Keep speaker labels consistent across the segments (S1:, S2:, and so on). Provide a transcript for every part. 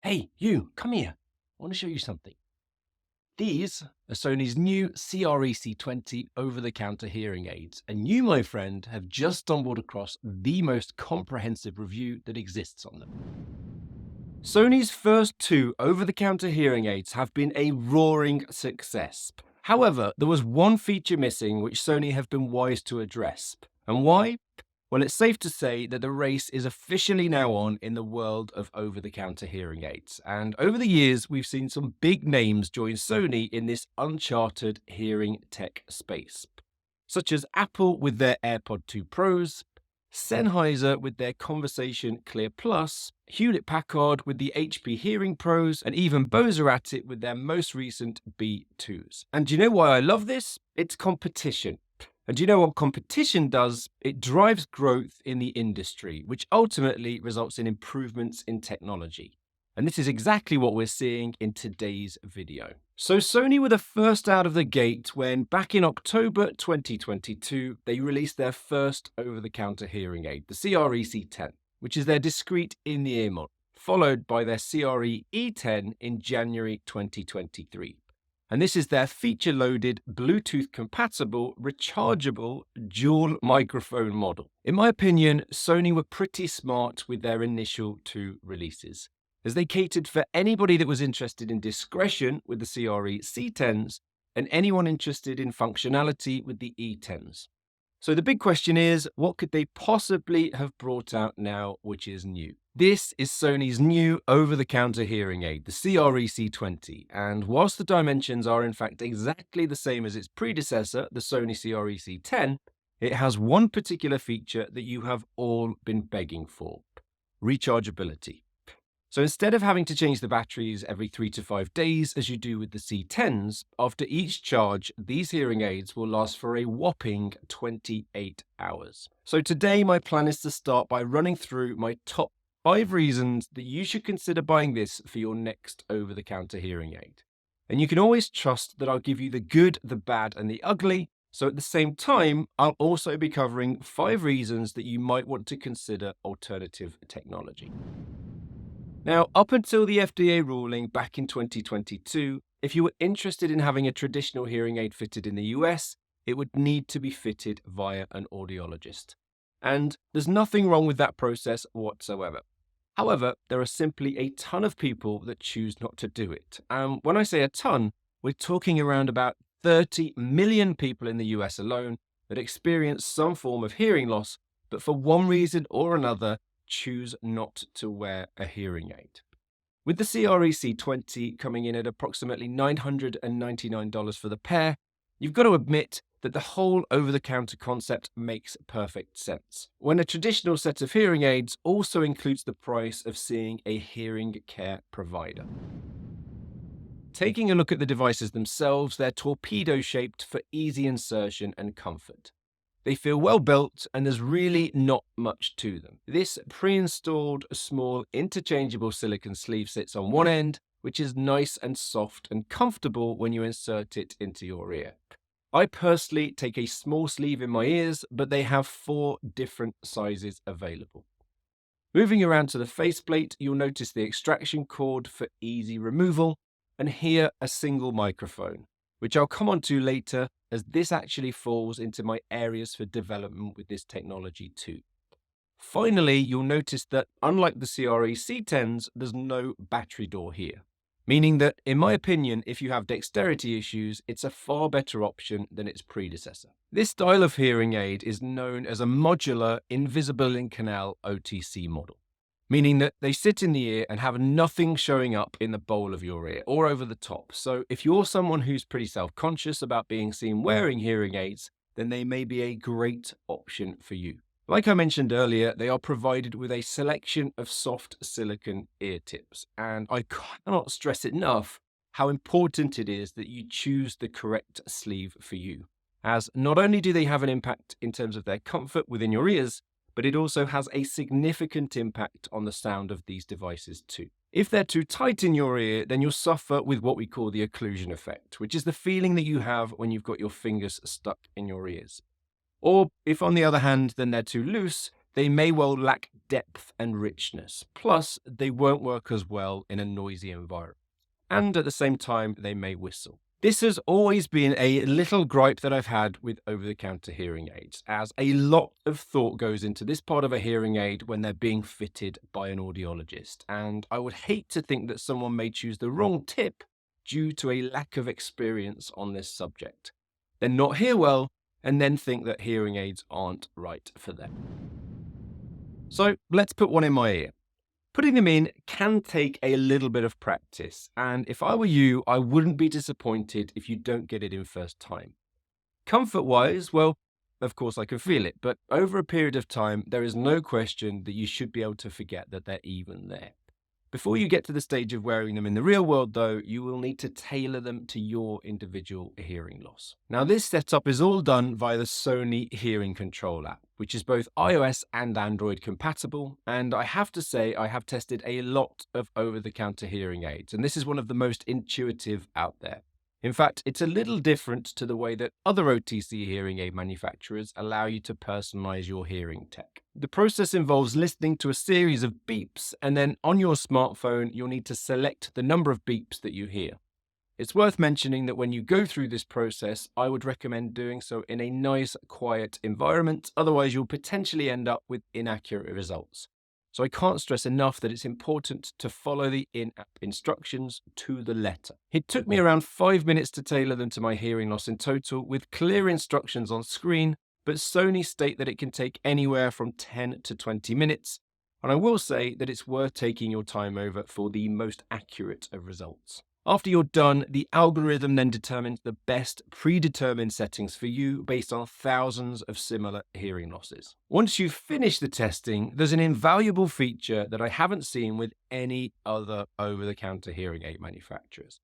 S1: Hey, you, come here. I want to show you something. These are Sony's new CRE-C20 over-the-counter hearing aids, and you, my friend, have just stumbled across the most comprehensive review that exists on them. Sony's first two over-the-counter hearing aids have been a roaring success. However, there was one feature missing which Sony have been wise to address. And why? Well, it's safe to say that the race is officially now on in the world of over-the-counter hearing aids. And over the years, we've seen some big names join Sony in this uncharted hearing tech space, such as Apple with their AirPod 2 Pros, Sennheiser with their Conversation Clear Plus, Hewlett-Packard with the HP Hearing Pros, and even Bose are at it with their most recent B2s. And do you know why I love this? It's competition. And do you know what competition does? It drives growth in the industry, which ultimately results in improvements in technology. And this is exactly what we're seeing in today's video. So Sony were the first out of the gate when back in October 2022, they released their first over-the-counter hearing aid, the CRE-C10, which is their discrete in-the-ear model, followed by their CRE-E10 in January 2023. And this is their feature-loaded, Bluetooth-compatible, rechargeable, dual microphone model. In my opinion, Sony were pretty smart with their initial two releases, as they catered for anybody that was interested in discretion with the CRE-C10s and anyone interested in functionality with the E10s. So the big question is, what could they possibly have brought out now which is new? This is Sony's new over-the-counter hearing aid, the CRE-C20, and whilst the dimensions are in fact exactly the same as its predecessor, the Sony CRE-C10, it has one particular feature that you have all been begging for: rechargeability. So instead of having to change the batteries every 3 to 5 days as you do with the C10s, after each charge, these hearing aids will last for a whopping 28 hours. So today my plan is to start by running through my top 5 reasons that you should consider buying this for your next over-the-counter hearing aid. And you can always trust that I'll give you the good, the bad, and the ugly. So at the same time, I'll also be covering 5 reasons that you might want to consider alternative technology. Now, up until the FDA ruling back in 2022, if you were interested in having a traditional hearing aid fitted in the US, it would need to be fitted via an audiologist. And there's nothing wrong with that process whatsoever. However, there are simply a ton of people that choose not to do it. And when I say a ton, we're talking around about 30 million people in the US alone that experience some form of hearing loss, but for one reason or another, choose not to wear a hearing aid. With the CRE-C20 coming in at approximately $999 for the pair, you've got to admit that the whole over-the-counter concept makes perfect sense, when a traditional set of hearing aids also includes the price of seeing a hearing care provider. Taking a look at the devices themselves, they're torpedo-shaped for easy insertion and comfort. They feel well built, and there's really not much to them. This pre-installed small interchangeable silicone sleeve sits on one end, which is nice and soft and comfortable when you insert it into your ear. I personally take a small sleeve in my ears, but they have 4 different sizes available. Moving around to the faceplate, you'll notice the extraction cord for easy removal, and here a single microphone, which I'll come on to later, as this actually falls into my areas for development with this technology too. Finally, you'll notice that unlike the CRE-C10s, there's no battery door here, meaning that, in my opinion, if you have dexterity issues, it's a far better option than its predecessor. This style of hearing aid is known as a modular invisible in canal OTC model, meaning that they sit in the ear and have nothing showing up in the bowl of your ear or over the top. So if you're someone who's pretty self-conscious about being seen wearing hearing aids, then they may be a great option for you. Like I mentioned earlier, they are provided with a selection of soft silicone ear tips, and I cannot stress enough how important it is that you choose the correct sleeve for you, as not only do they have an impact in terms of their comfort within your ears, but it also has a significant impact on the sound of these devices too. If they're too tight in your ear, then you'll suffer with what we call the occlusion effect, which is the feeling that you have when you've got your fingers stuck in your ears. Or if, on the other hand, then they're too loose, they may well lack depth and richness. Plus, they won't work as well in a noisy environment. And at the same time, they may whistle. This has always been a little gripe that I've had with over-the-counter hearing aids, as a lot of thought goes into this part of a hearing aid when they're being fitted by an audiologist. And I would hate to think that someone may choose the wrong tip due to a lack of experience on this subject, then not hear well, and then think that hearing aids aren't right for them. So let's put one in my ear. Putting them in can take a little bit of practice, and if I were you, I wouldn't be disappointed if you don't get it in first time. Comfort-wise, well, of course I can feel it, but over a period of time, there is no question that you should be able to forget that they're even there. Before you get to the stage of wearing them in the real world, though, you will need to tailor them to your individual hearing loss. Now, this setup is all done via the Sony Hearing Control app, which is both iOS and Android compatible. And I have to say, I have tested a lot of over-the-counter hearing aids, and this is one of the most intuitive out there. In fact, it's a little different to the way that other OTC hearing aid manufacturers allow you to personalize your hearing tech. The process involves listening to a series of beeps, and then on your smartphone, you'll need to select the number of beeps that you hear. It's worth mentioning that when you go through this process, I would recommend doing so in a nice, quiet environment, otherwise you'll potentially end up with inaccurate results. So I can't stress enough that it's important to follow the in-app instructions to the letter. It took me around 5 minutes to tailor them to my hearing loss in total, with clear instructions on screen, but Sony state that it can take anywhere from 10 to 20 minutes, and I will say that it's worth taking your time over for the most accurate of results. After you're done, the algorithm then determines the best predetermined settings for you based on thousands of similar hearing losses. Once you've finished the testing, there's an invaluable feature that I haven't seen with any other over-the-counter hearing aid manufacturers,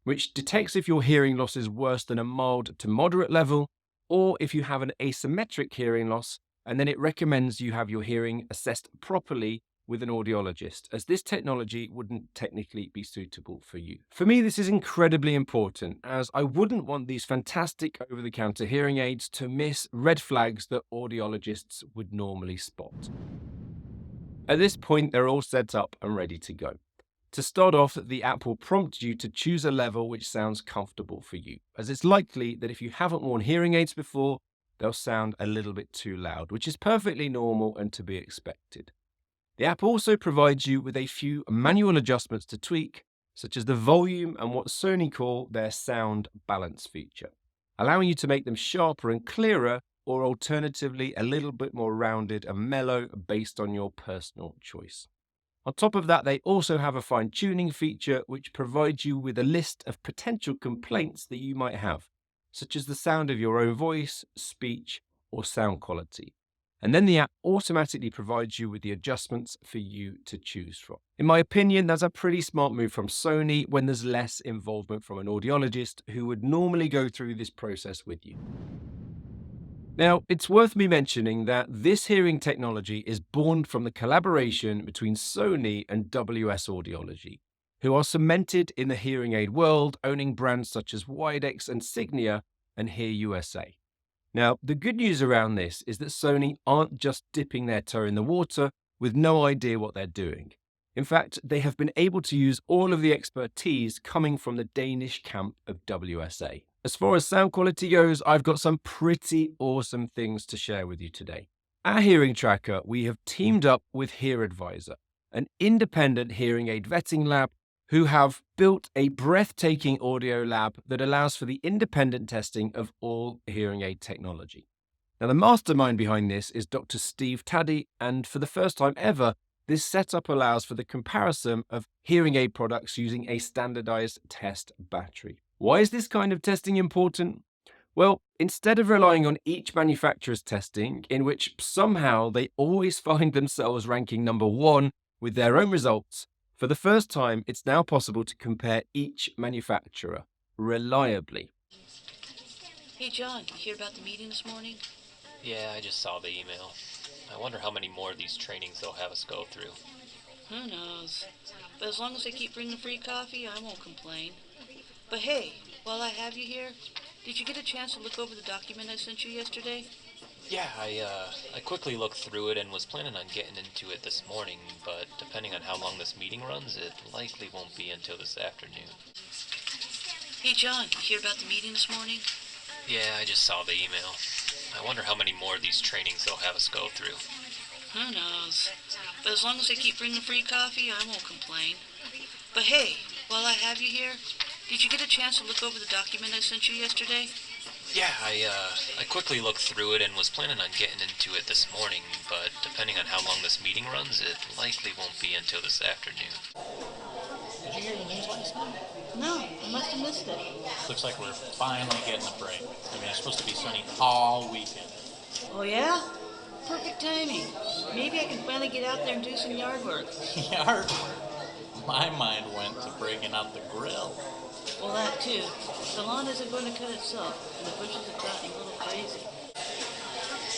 S1: which detects if your hearing loss is worse than a mild to moderate level, or if you have an asymmetric hearing loss, and then it recommends you have your hearing assessed properly with an audiologist, as this technology wouldn't technically be suitable for you. For me, this is incredibly important, as I wouldn't want these fantastic over-the-counter hearing aids to miss red flags that audiologists would normally spot. At this point, they're all set up and ready to go. To start off, the app will prompt you to choose a level which sounds comfortable for you, as it's likely that if you haven't worn hearing aids before, they'll sound a little bit too loud, which is perfectly normal and to be expected. The app also provides you with a few manual adjustments to tweak, such as the volume and what Sony call their sound balance feature, allowing you to make them sharper and clearer, or alternatively a little bit more rounded and mellow based on your personal choice. On top of that, they also have a fine-tuning feature which provides you with a list of potential complaints that you might have, such as the sound of your own voice, speech, or sound quality. And then the app automatically provides you with the adjustments for you to choose from. In my opinion, that's a pretty smart move from Sony when there's less involvement from an audiologist who would normally go through this process with you. Now, it's worth me mentioning that this hearing technology is born from the collaboration between Sony and WS Audiology, who are cemented in the hearing aid world, owning brands such as Widex and Signia and Hear USA. Now, the good news around this is that Sony aren't just dipping their toe in the water with no idea what they're doing. In fact, they have been able to use all of the expertise coming from the Danish camp of WSA. As far as sound quality goes, I've got some pretty awesome things to share with you today. Our hearing tracker, we have teamed up with HearAdvisor, an independent hearing aid vetting lab who have built a breathtaking audio lab that allows for the independent testing of all hearing aid technology. Now, the mastermind behind this is Dr. Steve Taddy, and for the first time ever, this setup allows for the comparison of hearing aid products using a standardized test battery. Why is this kind of testing important? Well, instead of relying on each manufacturer's testing, in which somehow they always find themselves ranking number one with their own results, for the first time, it's now possible to compare each manufacturer reliably.
S2: Hey, John, you hear about the meeting this morning?
S3: Yeah, I just saw the email. I wonder how many more of these trainings they'll have us go through.
S2: Who knows? But as long as they keep bringing free coffee, I won't complain. But hey, while I have you here, did you get a chance to look over the document I sent you yesterday?
S3: Yeah, I quickly looked through it and was planning on getting into it this morning, but depending on how long this meeting runs, it likely won't be until this afternoon.
S2: Hey, John, you hear about the meeting this morning?
S3: Yeah, I just saw the email. I wonder how many more of these trainings they'll have us go through.
S2: Who knows? But as long as they keep bringing free coffee, I won't complain. But hey, while I have you here, did you get a chance to look over the document I sent you yesterday?
S3: Yeah, I quickly looked through it and was planning on getting into it this morning, but depending on how long this meeting runs, it likely won't be until this afternoon.
S4: Did you hear the news last night?
S2: No, I must have missed it.
S4: Looks like we're finally getting a break. I mean, it's supposed to be sunny all weekend.
S2: Oh, yeah? Perfect timing. Maybe I can finally get out there and do some yard work.
S4: Yard work. My mind went to breaking out the grill.
S2: Well, that too. The lawn isn't going to cut itself, and the bushes have gotten a little crazy.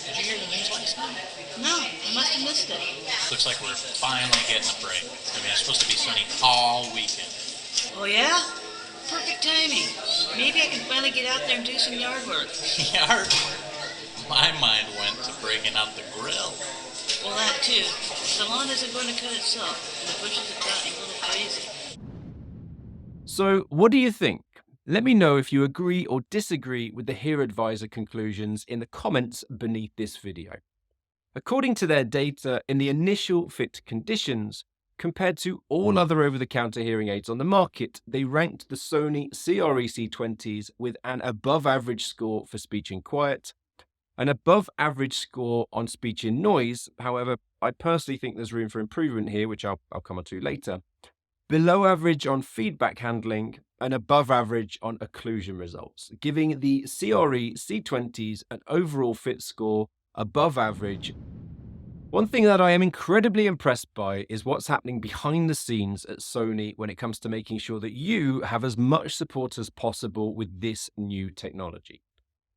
S4: Did you hear the news last night?
S2: No, I must have missed it.
S4: Looks like we're finally getting a break. I mean, it's supposed to be sunny all weekend.
S2: Oh, yeah? Perfect timing. Maybe I can finally get out there and do some yard work.
S4: Yard work. My mind went to breaking out the grill.
S2: Well, that too. The lawn isn't going to cut itself, and the bushes have gotten a little crazy.
S1: So, what do you think? Let me know if you agree or disagree with the Hear Advisor conclusions in the comments beneath this video. According to their data, in the initial fit conditions, compared to all other over-the-counter hearing aids on the market, they ranked the Sony CR-C20s with an above-average score for speech and quiet, an above-average score on speech and noise. However, I personally think there's room for improvement here, which I'll come on to later. Below average on feedback handling, and above average on occlusion results, giving the CRE-C20s an overall fit score above average. One thing that I am incredibly impressed by is what's happening behind the scenes at Sony when it comes to making sure that you have as much support as possible with this new technology.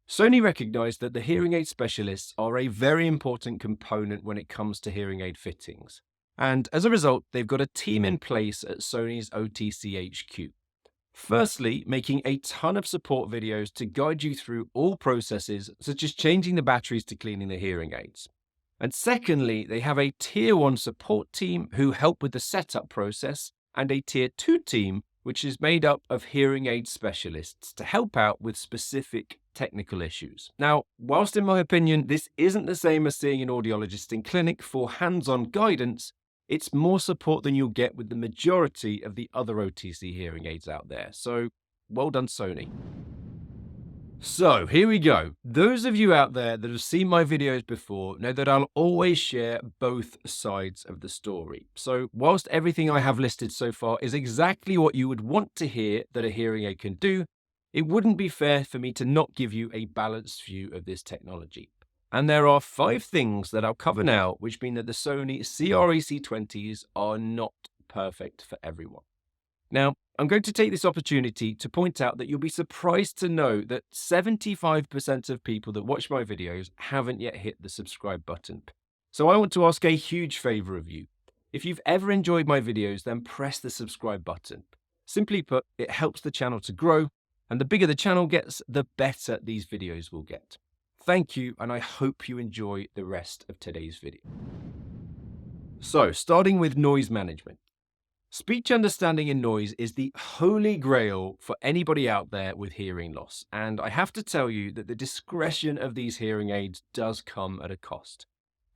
S1: Sony recognized that the hearing aid specialists are a very important component when it comes to hearing aid fittings. And as a result, they've got a team in place at Sony's OTC HQ. Firstly, making a ton of support videos to guide you through all processes, such as changing the batteries to cleaning the hearing aids. And secondly, they have a Tier 1 support team who help with the setup process, and a Tier 2 team, which is made up of hearing aid specialists to help out with specific technical issues. Now, whilst in my opinion, this isn't the same as seeing an audiologist in clinic for hands-on guidance, it's more support than you'll get with the majority of the other OTC hearing aids out there. So, well done, Sony. So, here we go. Those of you out there that have seen my videos before know that I'll always share both sides of the story. So, whilst everything I have listed so far is exactly what you would want to hear that a hearing aid can do, it wouldn't be fair for me to not give you a balanced view of this technology. And there are 5 things that I'll cover now, which mean that the Sony CR-C20s are not perfect for everyone. Now, I'm going to take this opportunity to point out that you'll be surprised to know that 75% of people that watch my videos haven't yet hit the subscribe button. So I want to ask a huge favor of you. If you've ever enjoyed my videos, then press the subscribe button. Simply put, it helps the channel to grow, and the bigger the channel gets, the better these videos will get. Thank you, and I hope you enjoy the rest of today's video. So, starting with noise management. Speech understanding and noise is the holy grail for anybody out there with hearing loss, and I have to tell you that the discretion of these hearing aids does come at a cost.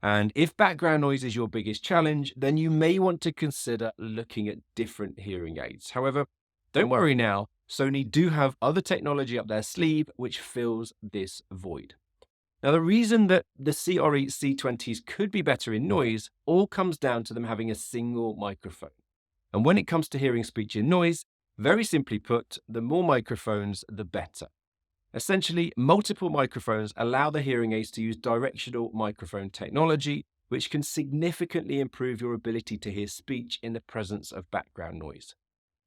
S1: And if background noise is your biggest challenge, then you may want to consider looking at different hearing aids. However, don't worry now, Sony do have other technology up their sleeve which fills this void. Now, the reason that the CRE-C20s could be better in noise all comes down to them having a single microphone. And when it comes to hearing speech in noise, very simply put, the more microphones, the better. Essentially, multiple microphones allow the hearing aids to use directional microphone technology, which can significantly improve your ability to hear speech in the presence of background noise.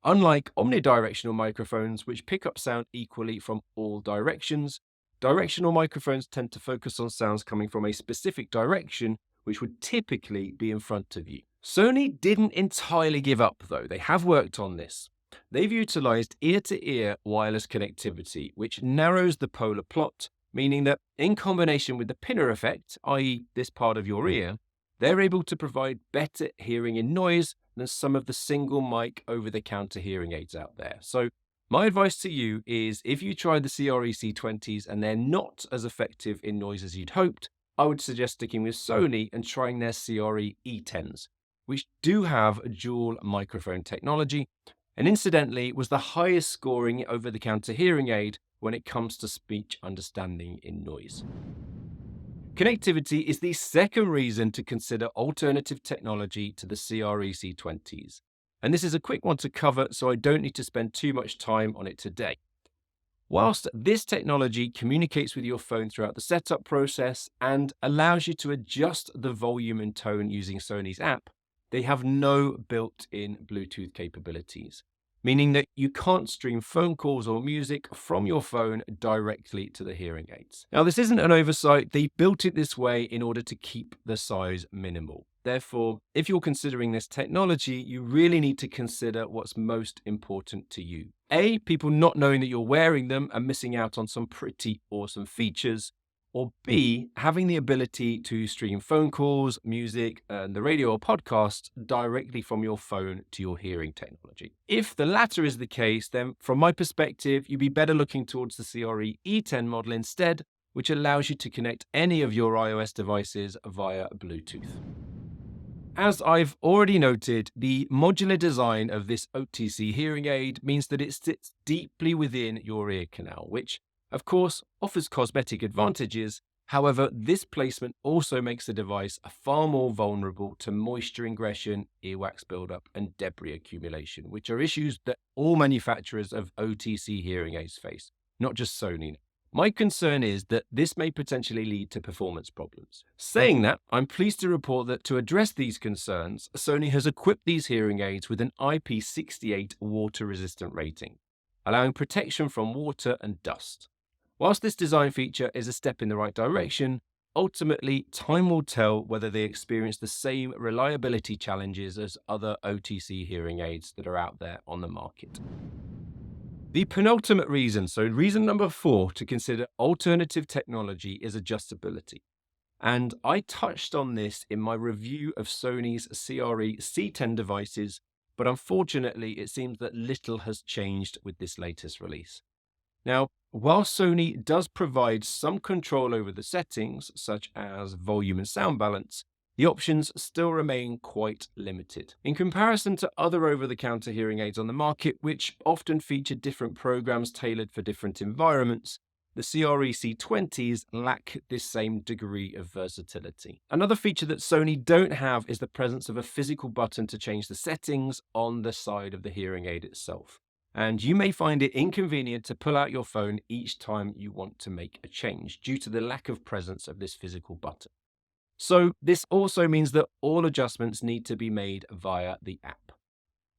S1: Unlike omnidirectional microphones, which pick up sound equally from all directions, directional microphones tend to focus on sounds coming from a specific direction, which would typically be in front of you. Sony didn't entirely give up, though. They have worked on this. They've utilized ear-to-ear wireless connectivity, which narrows the polar plot meaning that in combination with the pinner effect, i.e. this part of your ear, they're able to provide better hearing in noise than some of the single mic over-the-counter hearing aids out there. So my advice to you is if you try the CRE-C20s and they're not as effective in noise as you'd hoped, I would suggest sticking with Sony and trying their CRE-E10s, which do have a dual microphone technology, and incidentally was the highest scoring over-the-counter hearing aid when it comes to speech understanding in noise. Connectivity is the second reason to consider alternative technology to the CRE-C20s. And this is a quick one to cover, so I don't need to spend too much time on it today. Whilst this technology communicates with your phone throughout the setup process and allows you to adjust the volume and tone using Sony's app, they have no built-in Bluetooth capabilities, meaning that you can't stream phone calls or music from your phone directly to the hearing aids. Now, this isn't an oversight. They built it this way in order to keep the size minimal. Therefore, if you're considering this technology, you really need to consider what's most important to you. A, people not knowing that you're wearing them and missing out on some pretty awesome features. Or B, having the ability to stream phone calls, music, and the radio or podcast directly from your phone to your hearing technology. If the latter is the case, then from my perspective, you'd be better looking towards the CRE-E10 model instead, which allows you to connect any of your iOS devices via Bluetooth. As I've already noted, the modular design of this OTC hearing aid means that it sits deeply within your ear canal, which of course offers cosmetic advantages. However, this placement also makes the device far more vulnerable to moisture ingression, earwax buildup, and debris accumulation, which are issues that all manufacturers of OTC hearing aids face, not just Sony. My concern is that this may potentially lead to performance problems. Saying that, I'm pleased to report that to address these concerns, Sony has equipped these hearing aids with an IP68 water-resistant rating, allowing protection from water and dust. Whilst this design feature is a step in the right direction, ultimately, time will tell whether they experience the same reliability challenges as other OTC hearing aids that are out there on the market. The penultimate reason, so reason number 4 to consider alternative technology is adjustability. And I touched on this in my review of Sony's CRE-C10 devices, but unfortunately it seems that little has changed with this latest release. Now, while Sony does provide some control over the settings, such as volume and sound balance, the options still remain quite limited. In comparison to other over-the-counter hearing aids on the market, which often feature different programs tailored for different environments, the CRE-C20s lack this same degree of versatility. Another feature that Sony don't have is the presence of a physical button to change the settings on the side of the hearing aid itself. And you may find it inconvenient to pull out your phone each time you want to make a change due to the lack of presence of this physical button. So this also means that all adjustments need to be made via the app.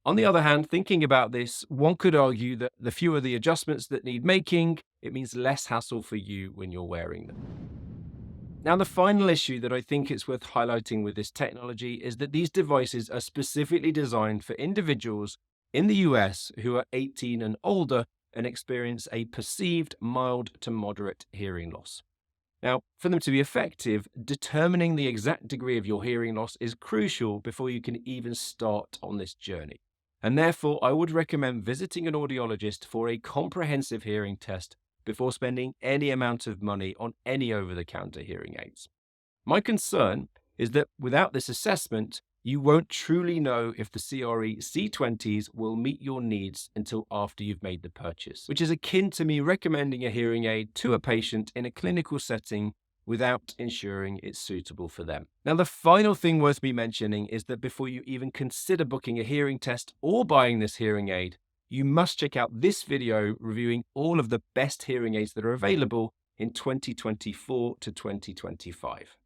S1: On the other hand, thinking about this, one could argue that the fewer the adjustments that need making, it means less hassle for you when you're wearing them. Now, the final issue that I think it's worth highlighting with this technology is that these devices are specifically designed for individuals in the US who are 18 and older and experience a perceived mild to moderate hearing loss. Now, for them to be effective, determining the exact degree of your hearing loss is crucial before you can even start on this journey. And therefore, I would recommend visiting an audiologist for a comprehensive hearing test before spending any amount of money on any over-the-counter hearing aids. My concern is that without this assessment, you won't truly know if the CRE-C20s will meet your needs until after you've made the purchase, which is akin to me recommending a hearing aid to a patient in a clinical setting without ensuring it's suitable for them. Now, the final thing worth me mentioning is that before you even consider booking a hearing test or buying this hearing aid, you must check out this video reviewing all of the best hearing aids that are available in 2024 to 2025.